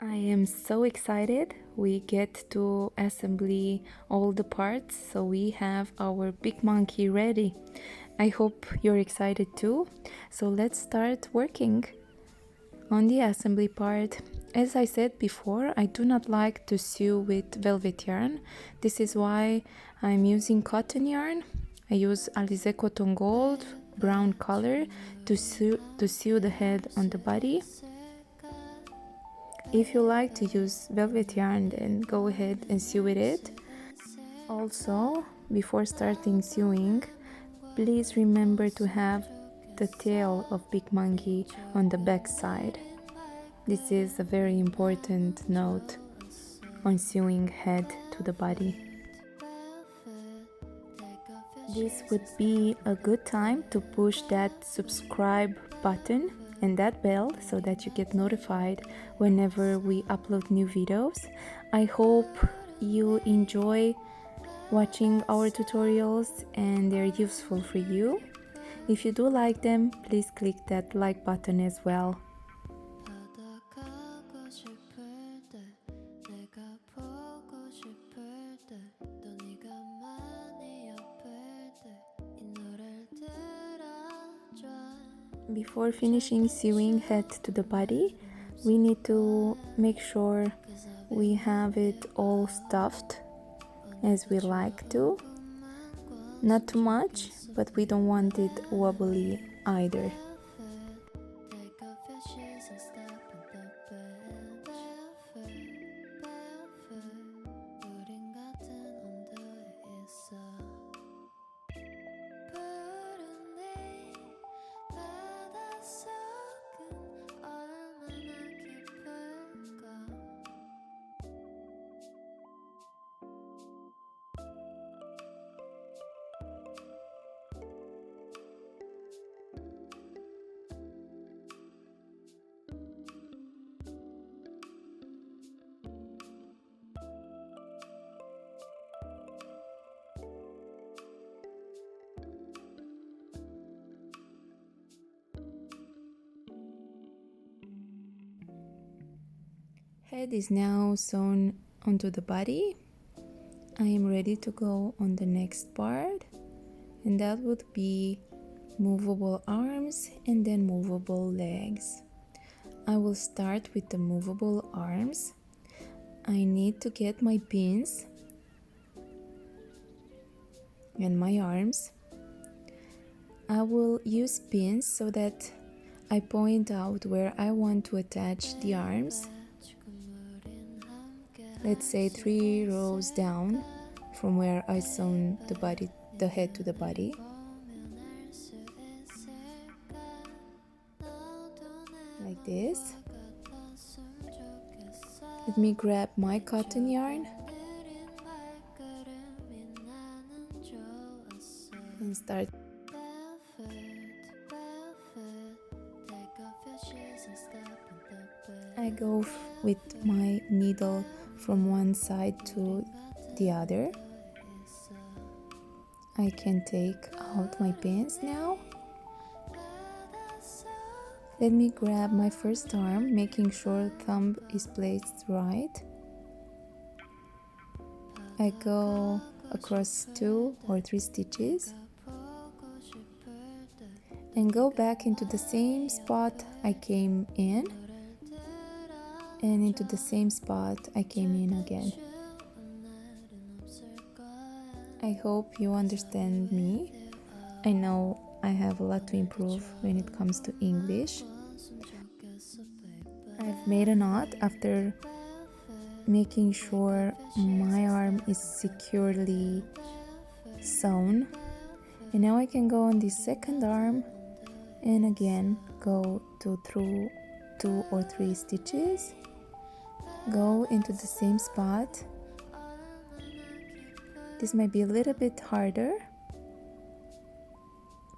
I am so excited. We get to assembly all the parts, so we have our big monkey ready. I hope you're excited too. So let's start working on the assembly part. As I said before, I do not like to sew with velvet yarn. This is why I'm using cotton yarn. I use Alize Cotton Gold brown color to sew the head on the body. If you like to use velvet yarn, then go ahead and sew with it. Also, before starting sewing, please remember to have the tail of big monkey on the back side. This is a very important note on sewing head to the body. This would be a good time to push that subscribe button and that bell so that you get notified whenever we upload new videos. I hope you enjoy watching our tutorials and they're useful for you. If you do like them, please click that like button as well. Before finishing sewing head to the body, we need to make sure we have it all stuffed as we like to. Not too much, but we don't want it wobbly either. Head is now sewn onto the body. I am ready to go on the next part, and that would be movable arms and then movable legs. I will start with the movable arms. I need to get my pins and my arms. I will use pins so that I point out where I want to attach the arms. Let's say 3 rows down from where I sewn the head to the body. Like this. Let me grab my cotton yarn and start. I go with my needle from one side to the other. I can take out my pins now. Let me grab my first arm, making sure thumb is placed right. I go across 2 or 3 stitches and go back into the same spot I came in and into the same spot I came in again. I hope you understand me. I know I have a lot to improve when it comes to English. I've made a knot after making sure my arm is securely sewn. And now I can go on the second arm and again go through 2 or 3 stitches. Go into the same spot. This might be a little bit harder,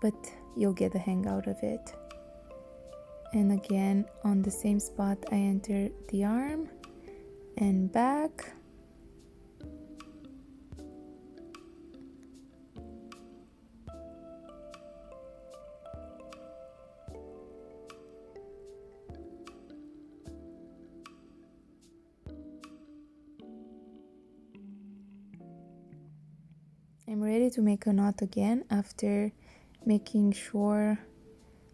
but you'll get the hang out of it. And again, on the same spot, I enter the arm and back. I'm ready to make a knot again after making sure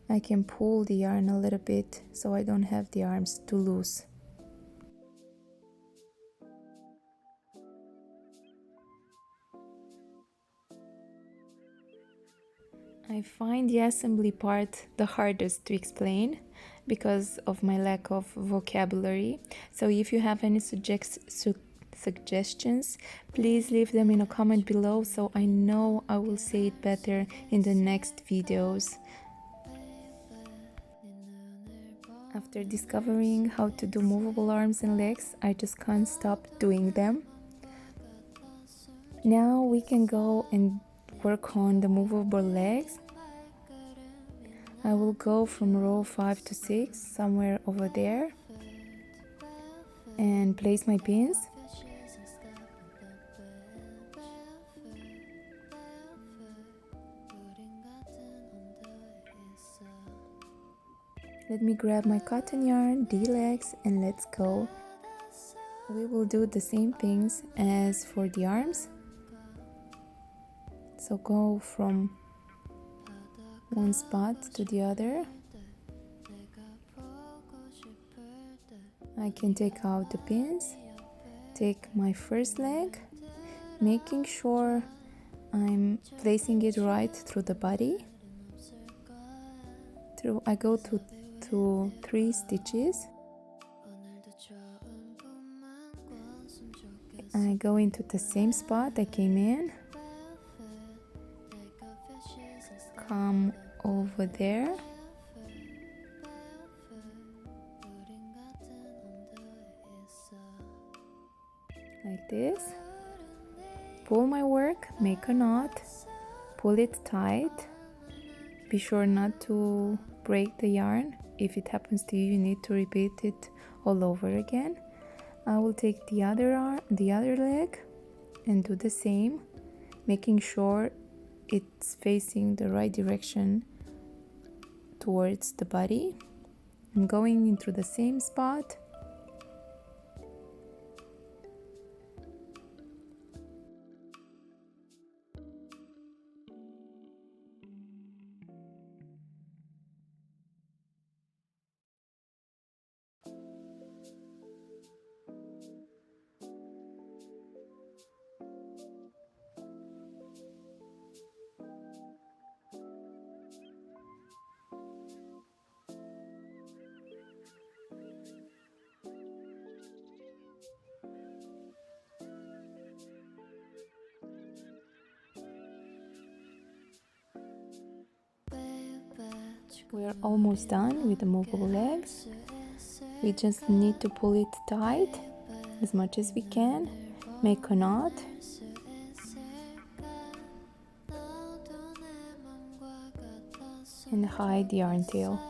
I can pull the yarn a little bit so I don't have the arms too loose. I find the assembly part the hardest to explain because of my lack of vocabulary. So if you have any suggestions, please leave them in a comment below so I know I will say it better in the next videos. After discovering how to do movable arms and legs, I just can't stop doing them. Now we can go and work on the movable legs. I will go from row 5 to 6, somewhere over there, and place my pins. Let me grab my cotton yarn, the legs, and let's go. We will do the same things as for the arms. So go from one spot to the other. I can take out the pins, take my first leg, making sure I'm placing it right through the body. I go to 3 stitches. I go into the same spot I came in, come over there, like this, pull my work, make a knot, pull it tight, be sure not to break the yarn. If it happens to you, you need to repeat it all over again. I will take the other leg and do the same, making sure it's facing the right direction towards the body. I'm going into the same spot. We're almost done with the movable legs. We just need to pull it tight as much as we can, make a knot, and hide the yarn tail.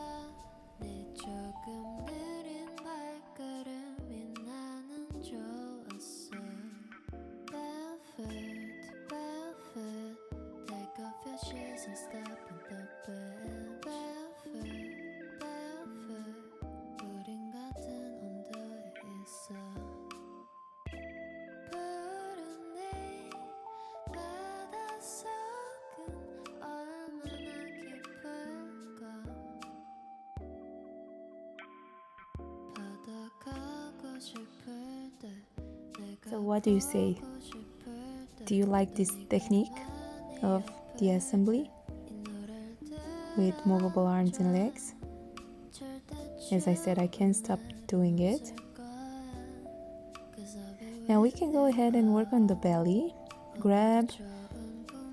So what do you say? Do you like this technique of the assembly with movable arms and legs? As I said, I can't stop doing it. Now we can go ahead and work on the belly. Grab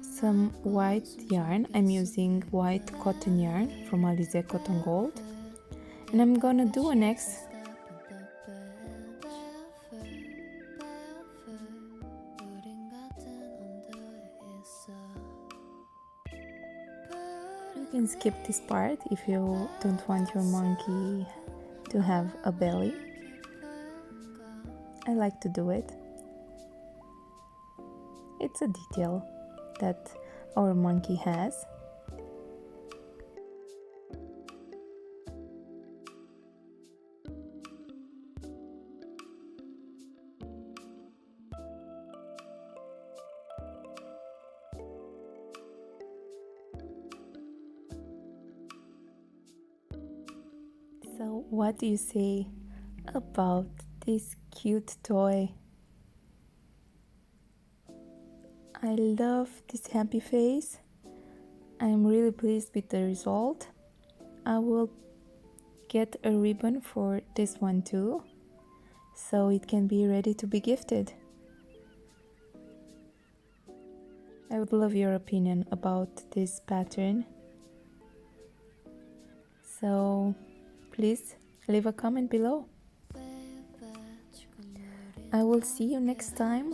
some white yarn. I'm using white cotton yarn from Alize Cotton Gold. And I'm gonna do an X. You can skip this part if you don't want your monkey to have a belly. I like to do it. It's a detail that our monkey has. So what do you say about this cute toy? I love this happy face. I'm really pleased with the result. I will get a ribbon for this one too, so it can be ready to be gifted. I would love your opinion about this pattern. So please leave a comment below. I will see you next time.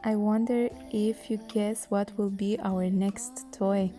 I wonder if you guess what will be our next toy.